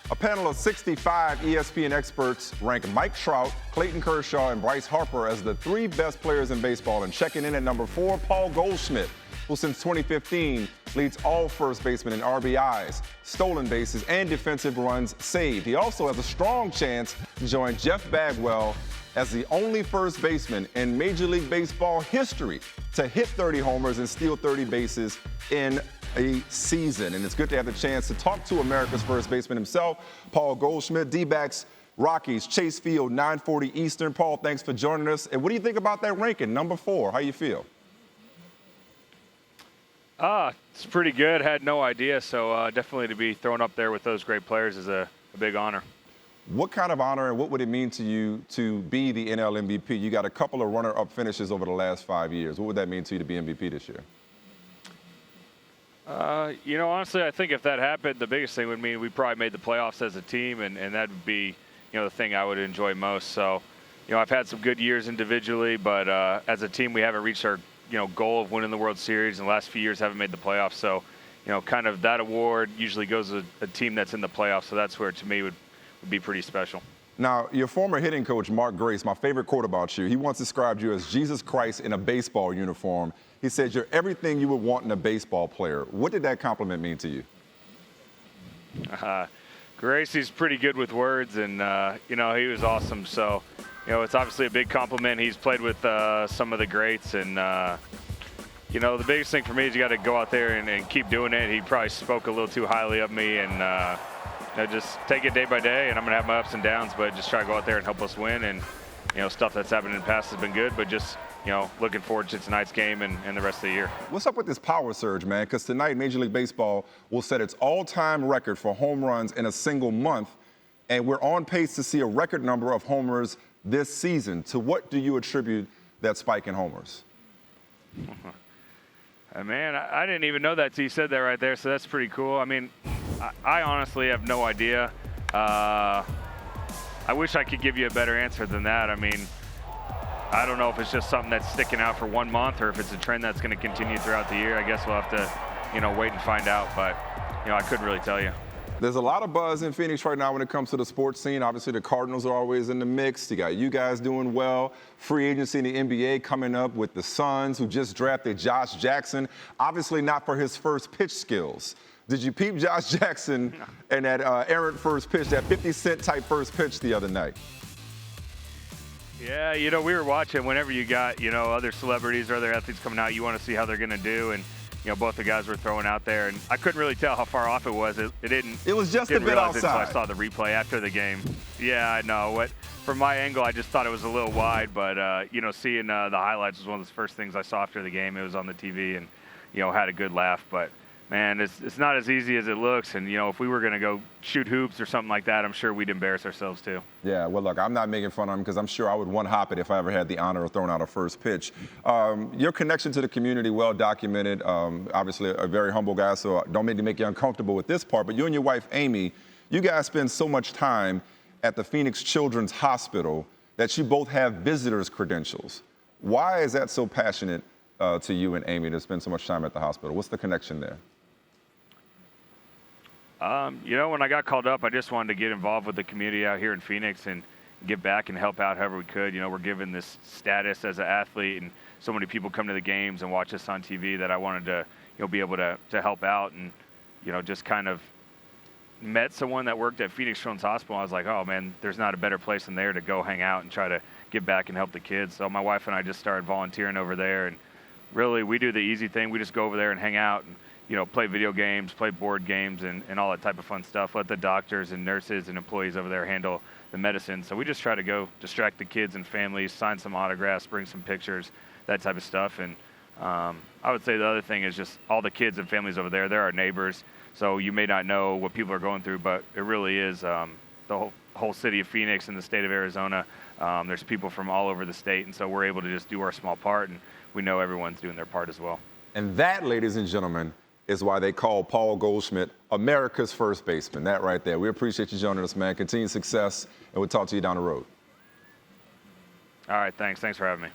A panel of 65 ESPN experts rank Mike Trout, Clayton Kershaw, and Bryce Harper as the 3 best players in baseball. And checking in at number 4, Paul Goldschmidt, who since 2015 leads all first basemen in RBIs, stolen bases, and defensive runs saved. He also has a strong chance to join Jeff Bagwell as the only first baseman in Major League Baseball history to hit 30 homers and steal 30 bases in a season. And it's good to have the chance to talk to America's first baseman himself, Paul Goldschmidt. D-backs, Rockies, Chase Field, 9:40 Eastern. Paul, thanks for joining us. And what do you think about that ranking, number 4? How you feel? It's pretty good. Had no idea. So definitely to be thrown up there with those great players is a big honor. What kind of honor and what would it mean to you to be the NL MVP? You got a couple of runner-up finishes over the last 5 years. What would that mean to you to be MVP this year? Honestly, I think if that happened, the biggest thing would mean we probably made the playoffs as a team, and that would be, the thing I would enjoy most. So, I've had some good years individually, but as a team, we haven't reached our, goal of winning the World Series. In the last few years, haven't made the playoffs. So, kind of that award usually goes to a team that's in the playoffs. So that's where, to me, would be pretty special. Now, your former hitting coach, Mark Grace, my favorite quote about you, he once described you as Jesus Christ in a baseball uniform. He said you're everything you would want in a baseball player. What did that compliment mean to you? Gracie's pretty good with words, and, he was awesome. So, it's obviously a big compliment. He's played with some of the greats, and, the biggest thing for me is you got to go out there and keep doing it. He probably spoke a little too highly of me, and just take it day by day, and I'm going to have my ups and downs, but just try to go out there and help us win. And, stuff that's happened in the past has been good, but just, looking forward to tonight's game and the rest of the year. What's up with this power surge, man? Because tonight, Major League Baseball will set its all-time record for home runs in a single month, and we're on pace to see a record number of homers this season. To what do you attribute that spike in homers? Man, I didn't even know that till you said that right there, so that's pretty cool. I mean, I honestly have no idea. I wish I could give you a better answer than that. I mean, I don't know if it's just something that's sticking out for 1 month or if it's a trend that's going to continue throughout the year. I guess we'll have to, wait and find out. But, I couldn't really tell you. There's a lot of buzz in Phoenix right now when it comes to the sports scene. Obviously, the Cardinals are always in the mix. You got you guys doing well. Free agency in the NBA coming up with the Suns, who just drafted Josh Jackson. Obviously not for his first pitch skills. Did you peep Josh Jackson and that errant first pitch, that 50-cent type first pitch the other night? Yeah, we were watching whenever you got, other celebrities or other athletes coming out, you want to see how they're going to do. And, both the guys were throwing out there. And I couldn't really tell how far off it was. It didn't. It was just a bit outside. Until I saw the replay after the game. Yeah, I know. From my angle, I just thought it was a little wide. But, seeing the highlights was one of the first things I saw after the game. It was on the TV and, had a good laugh. But, man, it's not as easy as it looks. And, if we were going to go shoot hoops or something like that, I'm sure we'd embarrass ourselves too. Yeah, well, look, I'm not making fun of him because I'm sure I would one-hop it if I ever had the honor of throwing out a first pitch. Your connection to the community, well documented. Obviously, a very humble guy, so don't mean to make you uncomfortable with this part. But you and your wife, Amy, you guys spend so much time at the Phoenix Children's Hospital that you both have visitor's credentials. Why is that so passionate to you and Amy to spend so much time at the hospital? What's the connection there? When I got called up, I just wanted to get involved with the community out here in Phoenix and give back and help out however we could. We're given this status as an athlete, and so many people come to the games and watch us on TV that I wanted to, be able to help out and, just kind of met someone that worked at Phoenix Children's Hospital. I was like, oh, man, there's not a better place than there to go hang out and try to give back and help the kids. So my wife and I just started volunteering over there, and really we do the easy thing. We just go over there and hang out and, play video games, play board games, and all that type of fun stuff. Let the doctors and nurses and employees over there handle the medicine. So we just try to go distract the kids and families, sign some autographs, bring some pictures, that type of stuff. And I would say the other thing is just all the kids and families over there, they're our neighbors. So you may not know what people are going through, but it really is the whole city of Phoenix and the state of Arizona. There's people from all over the state, and so we're able to just do our small part, and we know everyone's doing their part as well. And that, ladies and gentlemen, is why they call Paul Goldschmidt America's first baseman. That right there. We appreciate you joining us, man. Continued success, and we'll talk to you down the road. All right, thanks. Thanks for having me.